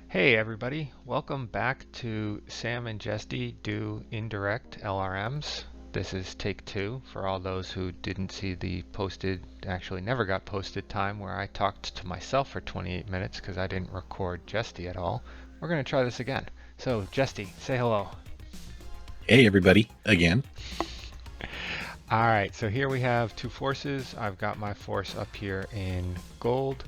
Hey everybody, welcome back to Sam and Jesty do Indirect LRMs. This is take two for all those who didn't see the posted, actually never got posted time where I talked to myself for 28 minutes because I didn't record Jesty at all. We're going to try this again. So Jesty, say hello. Hey everybody, again. Alright, so here we have two forces. I've got my force up here in gold.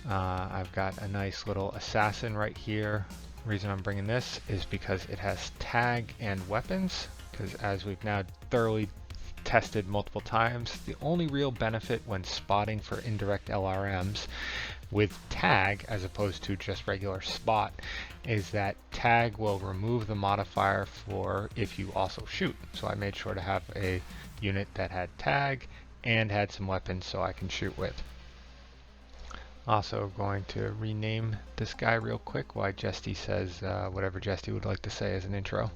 I've got a nice little assassin right here. The reason I'm bringing this is because it has tag and weapons, because as we've now thoroughly tested multiple times, the only real benefit when spotting for indirect LRMs with tag as opposed to just regular spot is that tag will remove the modifier for if you also shoot. So I made sure to have a unit that had tag and had some weapons so I can shoot with. Also going to rename this guy real quick while Jesty says whatever Jesty would like to say as an intro.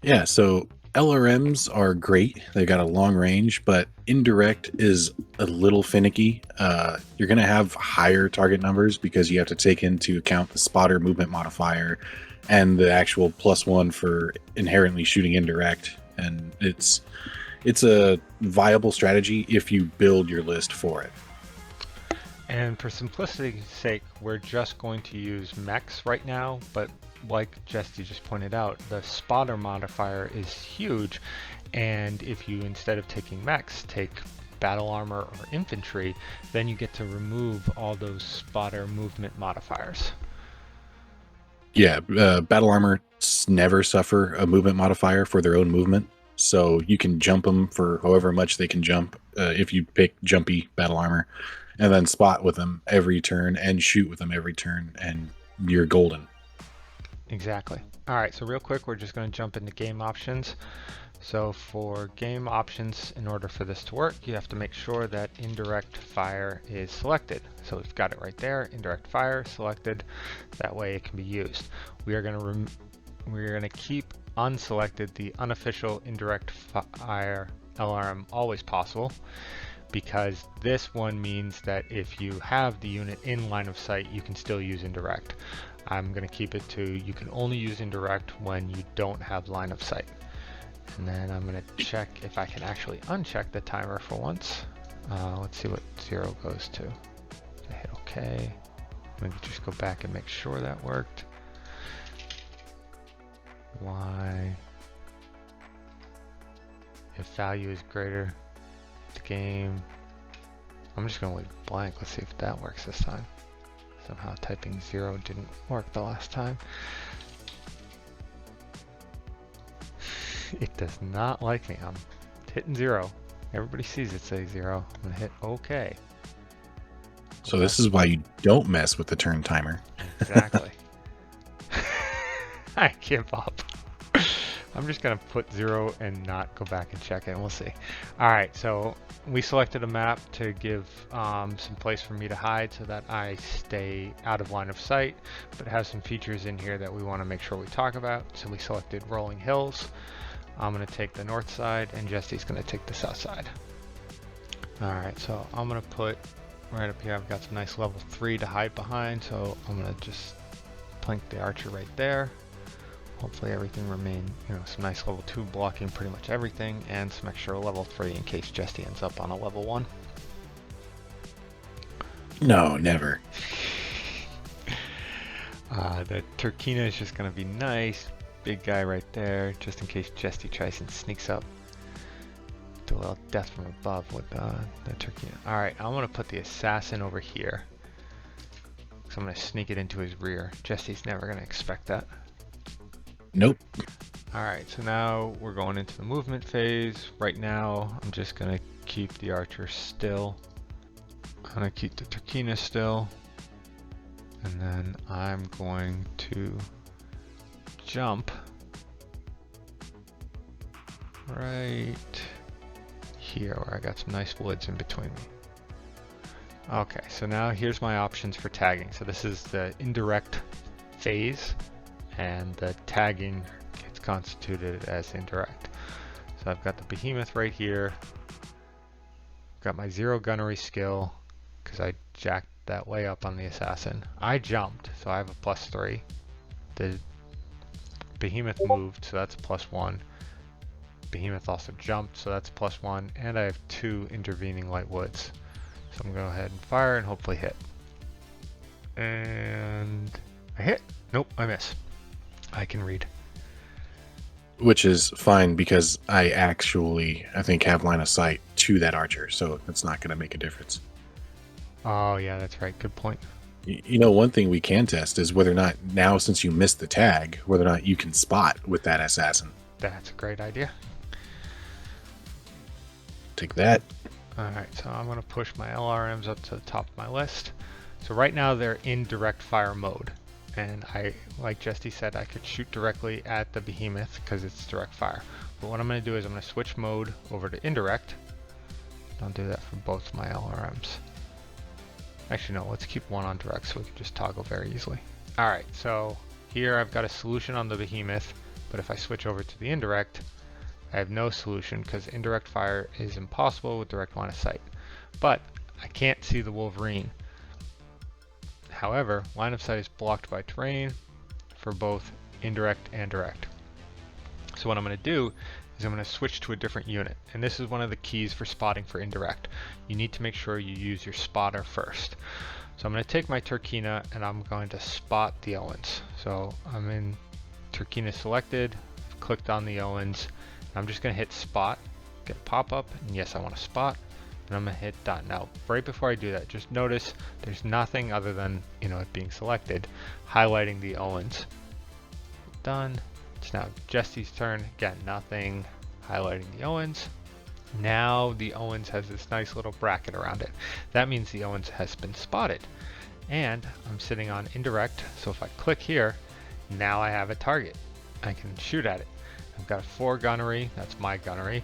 Yeah, so LRMs are great. They got a long range, but indirect is a little finicky. You're going to have higher target numbers because you have to take into account the spotter movement modifier and the actual +1 for inherently shooting indirect. And it's a viable strategy if you build your list for it. And for simplicity's sake, we're just going to use mechs right now, but like Jesty just pointed out, the spotter modifier is huge, and if you, instead of taking mechs, take battle armor or infantry, then you get to remove all those spotter movement modifiers. Yeah, battle armor never suffer a movement modifier for their own movement, so you can jump them for however much they can jump if you pick jumpy battle armor, and then spot with them every turn and shoot with them every turn, and you're golden. Exactly. All right, so real quick, we're just going to jump into game options. So for game options, in order for this to work, you have to make sure that indirect fire is selected. So we've got it right there, indirect fire selected. That way it can be used. We are going to keep unselected the unofficial indirect fire LRM always possible, because this one means that if you have the unit in line of sight, you can still use indirect. I'm going to keep it to you can only use indirect when you don't have line of sight. And then I'm going to check if I can actually uncheck the timer for once. Let's see what 0 goes to. I hit OK. Maybe just go back and make sure that worked. Y. If value is greater, the game. I'm just going to leave blank. Let's see if that works this time. Somehow typing 0 didn't work the last time. It does not like me. I'm hitting 0. Everybody sees it say 0. I'm going to hit OK. So this is why you don't mess with the turn timer. Exactly. I give up. I'm just going to put 0 and not go back and check it, and we'll see. All right, so we selected a map to give some place for me to hide so that I stay out of line of sight, but it has some features in here that we want to make sure we talk about. So we selected rolling hills. I'm going to take the north side, and Jesty's going to take the south side. All right, so I'm going to put right up here, I've got some nice level 3 to hide behind, so I'm going to just plink the archer right there. Hopefully everything remain, some nice level 2 blocking pretty much everything, and some extra level 3 in case Jesty ends up on a level 1. No, never. The Turkina is just going to be nice. Big guy right there, just in case Jesty tries and sneaks up. Do a little death from above with the Turkina. Alright, I'm going to put the assassin over here. So I'm going to sneak it into his rear. Jesty's never going to expect that. Nope. Alright, so now we're going into the movement phase. Right now, I'm just going to keep the archer still. I'm going to keep the Turkina still. And then I'm going to jump right here where I got some nice woods in between me. Okay, so now here's my options for tagging. So this is the indirect phase, and the tagging gets constituted as indirect. So I've got the behemoth right here. Got my 0 gunnery skill because I jacked that layup on the assassin. I jumped, so I have a +3. The behemoth moved, so that's a +1. Behemoth also jumped, so that's +1, and I have 2 intervening light woods. So I'm going to go ahead and fire and hopefully hit. And I hit. Nope, I miss. I can read. Which is fine because I think have line of sight to that archer, so it's not going to make a difference. Oh yeah, that's right. Good point. You know, one thing we can test is whether or not now, since you missed the tag, whether or not you can spot with that assassin. That's a great idea. Take that. Alright, so I'm going to push my LRMs up to the top of my list. So right now they're in direct fire mode. And like Jesse said, I could shoot directly at the behemoth because it's direct fire. But what I'm going to do is I'm going to switch mode over to indirect. I'll do that for both my LRMs. Actually, no, let's keep one on direct so we can just toggle very easily. Alright, so here I've got a solution on the behemoth, but if I switch over to the indirect, I have no solution because indirect fire is impossible with direct line of sight. But I can't see the Wolverine. However, line of sight is blocked by terrain for both indirect and direct. So what I'm going to do is I'm going to switch to a different unit. And this is one of the keys for spotting for indirect. You need to make sure you use your spotter first. So I'm going to take my Turkina and I'm going to spot the Owens. So I'm in Turkina selected, I've clicked on the Owens. I'm just going to hit spot, get a pop-up, and yes, I want to spot, and I'm going to hit done. Now, right before I do that, just notice there's nothing other than, it being selected, highlighting the Owens. Done. It's now Jesse's turn. Again, nothing highlighting the Owens. Now the Owens has this nice little bracket around it. That means the Owens has been spotted. And I'm sitting on indirect, so if I click here, now I have a target. I can shoot at it. I've got a 4 gunnery, that's my gunnery.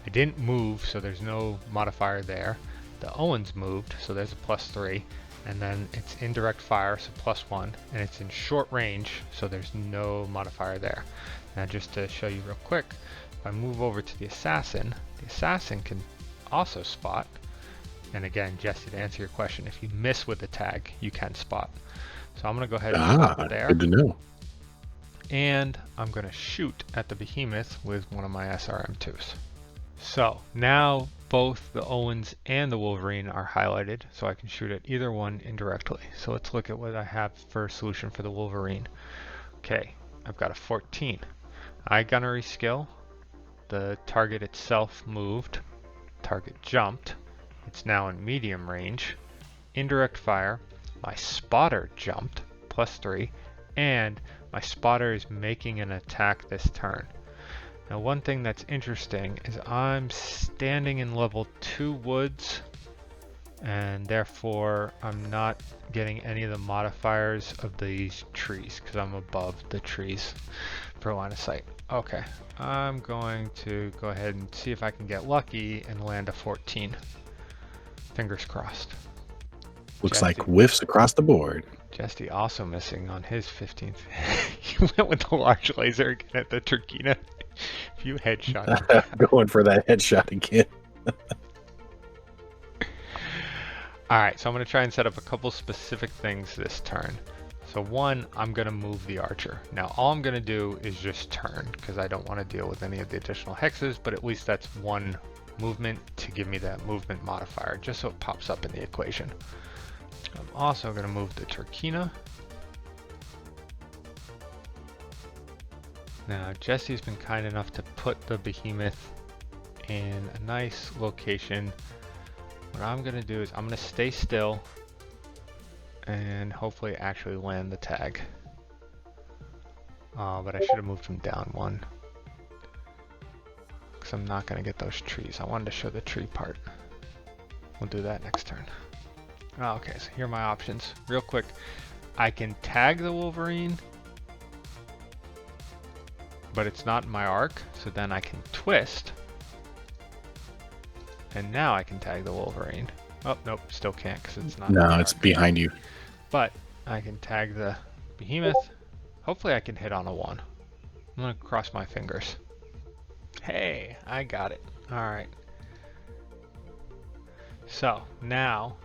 I didn't move, so there's no modifier there. The Owens moved, so there's a +3. And then it's indirect fire, so +1. And it's in short range, so there's no modifier there. Now just to show you real quick, if I move over to the assassin can also spot. And again, Jesse, to answer your question, if you miss with the tag, you can spot. So I'm going to go ahead and spot there. Good to know. And I'm going to shoot at the behemoth with one of my SRM2s. So now both the Owens and the Wolverine are highlighted, so I can shoot at either one indirectly. So let's look at what I have for a solution for the Wolverine. Okay, I've got a 14. Eye gunnery skill. The target itself moved. Target jumped. It's now in medium range. Indirect fire. My spotter jumped, +3, and my spotter is making an attack this turn. Now one thing that's interesting is I'm standing in level 2 woods, and therefore I'm not getting any of the modifiers of these trees because I'm above the trees for line of sight. Okay, I'm going to go ahead and see if I can get lucky and land a 14. Fingers crossed. Looks like whiffs across the board. Jesse also missing on his 15th. He went with the large laser again at the Turkina. Few headshot. Going for that headshot again. Alright, so I'm going to try and set up a couple specific things this turn. So one, I'm going to move the archer. Now all I'm going to do is just turn, because I don't want to deal with any of the additional hexes, but at least that's one movement to give me that movement modifier, just so it pops up in the equation. I'm also going to move the Turkina. Now Jesse's been kind enough to put the behemoth in a nice location. What I'm going to do is I'm going to stay still and hopefully actually land the tag. But I should have moved him down one, because I'm not going to get those trees. I wanted to show the tree part. We'll do that next turn. Okay, so here are my options. Real quick, I can tag the Wolverine, but it's not in my arc, so then I can twist. And now I can tag the Wolverine. Oh, nope, still can't because it's not. No, it's behind you. But I can tag the behemoth. Hopefully I can hit on a 1. I'm going to cross my fingers. Hey, I got it. Alright. So, now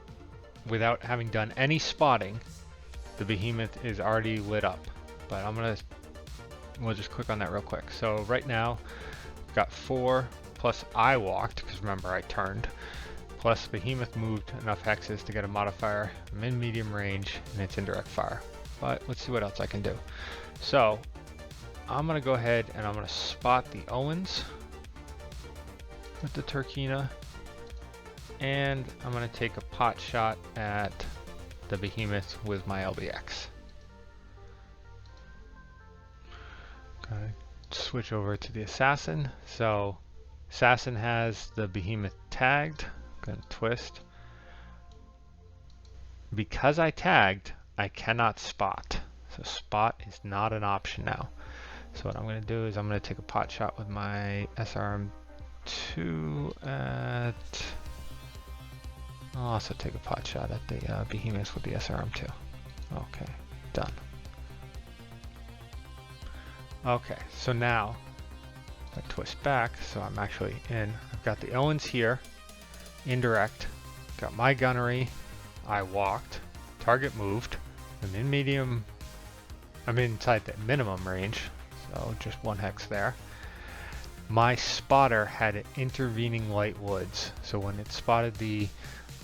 without having done any spotting, the behemoth is already lit up. But we'll just click on that real quick. So right now, I've got 4 plus I walked, because remember I turned, plus behemoth moved enough hexes to get a modifier. I'm in medium range and it's indirect fire. But let's see what else I can do. So I'm gonna go ahead and I'm gonna spot the Owens with the Turkina, and I'm gonna take a pot shot at the behemoth with my LBX. Okay, switch over to the assassin. So assassin has the behemoth tagged. I'm gonna twist. Because I tagged, I cannot spot. So spot is not an option now. So what I'm gonna do is I'm gonna take a pot shot with my SRM2 at, I'll also take a pot shot at the behemoth with the SRM2. Okay, done. Okay, so now if I twist back, so I'm actually in. I've got the Owens here, indirect, got my gunnery, I walked, target moved, I'm in medium, I'm inside the minimum range, so just 1 hex there. My spotter had intervening light woods, so when it spotted the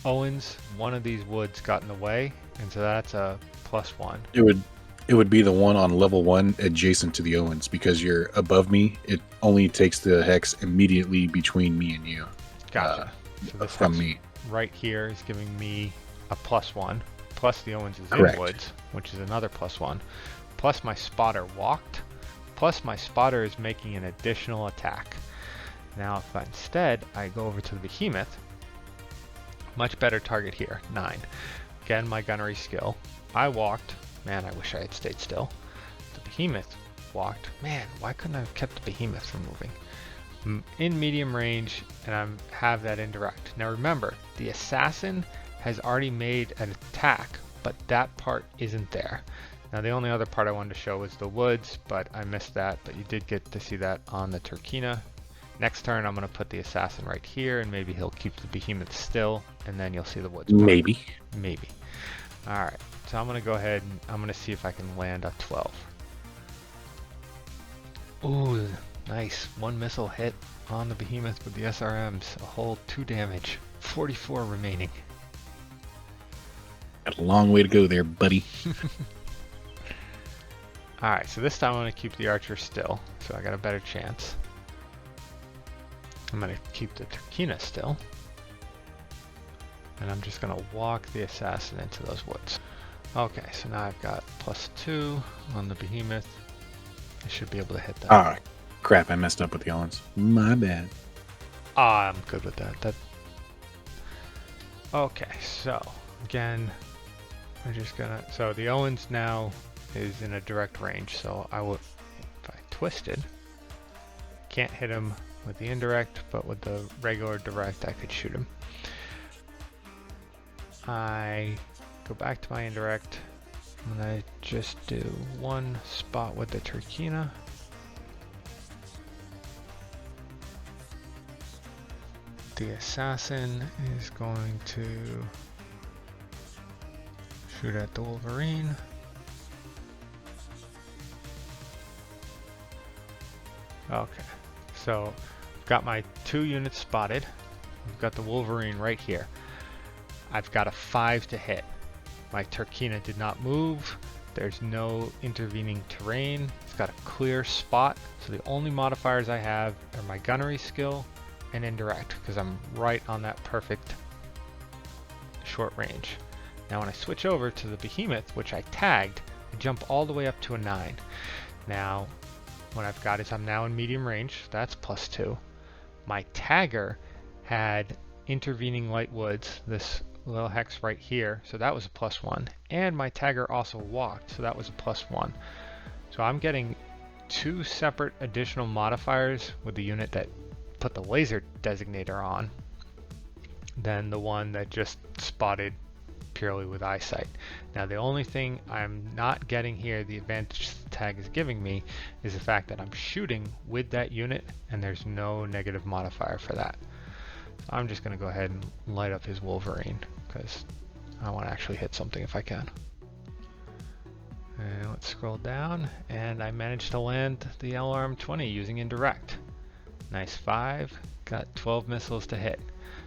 Owens, one of these woods got in the way, and so that's a +1. It would be the one on level 1 adjacent to the Owens, because you're above me. It only takes the hex immediately between me and you. Gotcha. So this from hex me right here is giving me a +1, plus the Owens is Correct. in woods, which is another +1, plus my spotter walked, plus my spotter is making an additional attack. Now if instead I go over to the behemoth, much better target here, 9. Again, my gunnery skill. I walked. Man, I wish I had stayed still. The behemoth walked. Man, why couldn't I have kept the behemoth from moving? I'm in medium range, and I have that indirect. Now remember, the assassin has already made an attack, but that part isn't there. Now the only other part I wanted to show was the woods, but I missed that, but you did get to see that on the Turkina. Next turn, I'm going to put the assassin right here, and maybe he'll keep the behemoth still, and then you'll see the woods. Maybe. Maybe. All right. So I'm going to go ahead and I'm going to see if I can land a 12. Ooh, nice. 1 missile hit on the behemoth with the SRMs. A whole 2 damage. 44 remaining. Got a long way to go there, buddy. All right. So this time I'm going to keep the archer still. So I got a better chance. I'm going to keep the Turkina still. And I'm just going to walk the assassin into those woods. Okay, so now I've got +2 on the behemoth. I should be able to hit that. Ah, crap, I messed up with the Owens. My bad. I'm good with that. Okay, so again, we're just gonna, so the Owens now is in a direct range, so I would, if I twisted, can't hit him with the indirect, but with the regular direct I could shoot him. I go back to my indirect. I'm gonna just do 1 spot with the Turkina. The assassin is going to shoot at the Wolverine. Okay, so I've got my 2 units spotted. I've got the Wolverine right here. I've got a 5 to hit. My Turkina did not move. There's no intervening terrain. It's got a clear spot. So the only modifiers I have are my gunnery skill and indirect, because I'm right on that perfect short range. Now when I switch over to the behemoth, which I tagged, I jump all the way up to a 9. Now what I've got is I'm now in medium range. That's +2. My tagger had intervening light woods, this little hex right here, so that was a +1, and my tagger also walked, so that was a +1. So I'm getting 2 separate additional modifiers with the unit that put the laser designator on than the one that just spotted purely with eyesight. Now the only thing I'm not getting here, the advantage the tag is giving me, is the fact that I'm shooting with that unit and there's no negative modifier for that. I'm just going to go ahead and light up his Wolverine, because I want to actually hit something if I can. And let's scroll down, and I managed to land the LRM 20 using indirect. Nice 5, got 12 missiles to hit.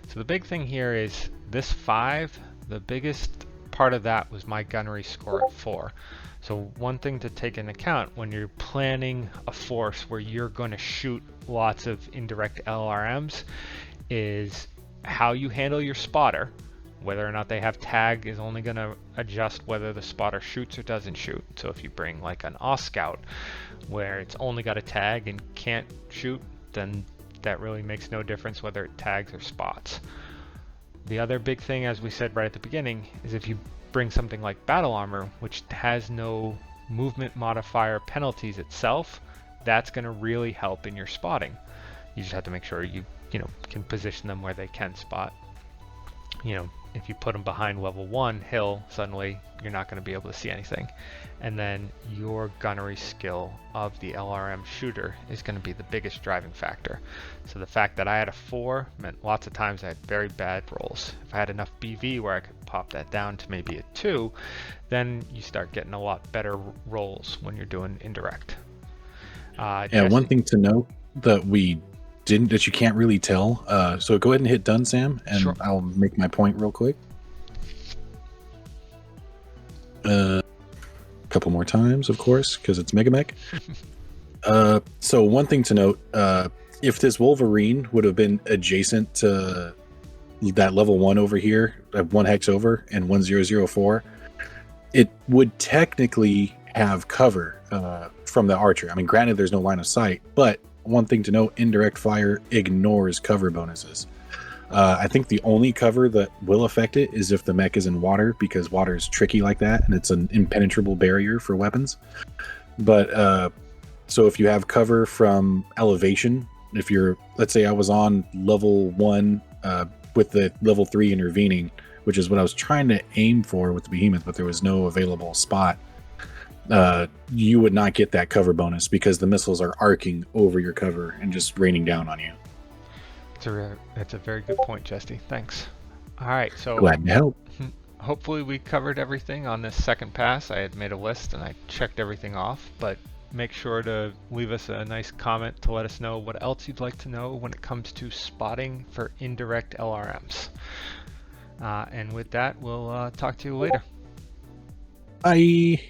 So the big thing here is this 5, the biggest part of that was my gunnery score at 4. So one thing to take into account when you're planning a force where you're going to shoot lots of indirect LRMs is how you handle your spotter. Whether or not they have tag is only going to adjust whether the spotter shoots or doesn't shoot. So if you bring like an Scout where it's only got a tag and can't shoot, then that really makes no difference whether it tags or spots. The other big thing, as we said right at the beginning, is if you bring something like battle armor, which has no movement modifier penalties itself, that's going to really help in your spotting. You just have to make sure you can position them where they can spot. If you put them behind level 1 hill, suddenly you're not going to be able to see anything. And then your gunnery skill of the LRM shooter is going to be the biggest driving factor. So the fact that I had a 4 meant lots of times I had very bad rolls. If I had enough BV where I could pop that down to maybe a 2, then you start getting a lot better rolls when you're doing indirect. Yeah, one thing to note that that you can't really tell. So go ahead and hit done, Sam, and sure. I'll make my point real quick. Couple more times, of course, because it's Mega Mech. So one thing to note, if this Wolverine would have been adjacent to that level 1 over here, 1 hex over and 1004, it would technically have cover from the archer. I mean, granted, there's no line of sight, but one thing to note, indirect fire ignores cover bonuses. I think the only cover that will affect it is if the mech is in water, because water is tricky like that, and it's an impenetrable barrier for weapons. But so if you have cover from elevation, if you're, let's say I was on level 1 with the level 3 intervening, which is what I was trying to aim for with the behemoth, but there was no available spot, you would not get that cover bonus because the missiles are arcing over your cover and just raining down on you. That's a very good point, Jesty. Thanks. All right, so glad to help. Hopefully we covered everything on this second pass. I had made a list and I checked everything off, but make sure to leave us a nice comment to let us know what else you'd like to know when it comes to spotting for indirect LRMs. And with that, we'll talk to you later. Bye.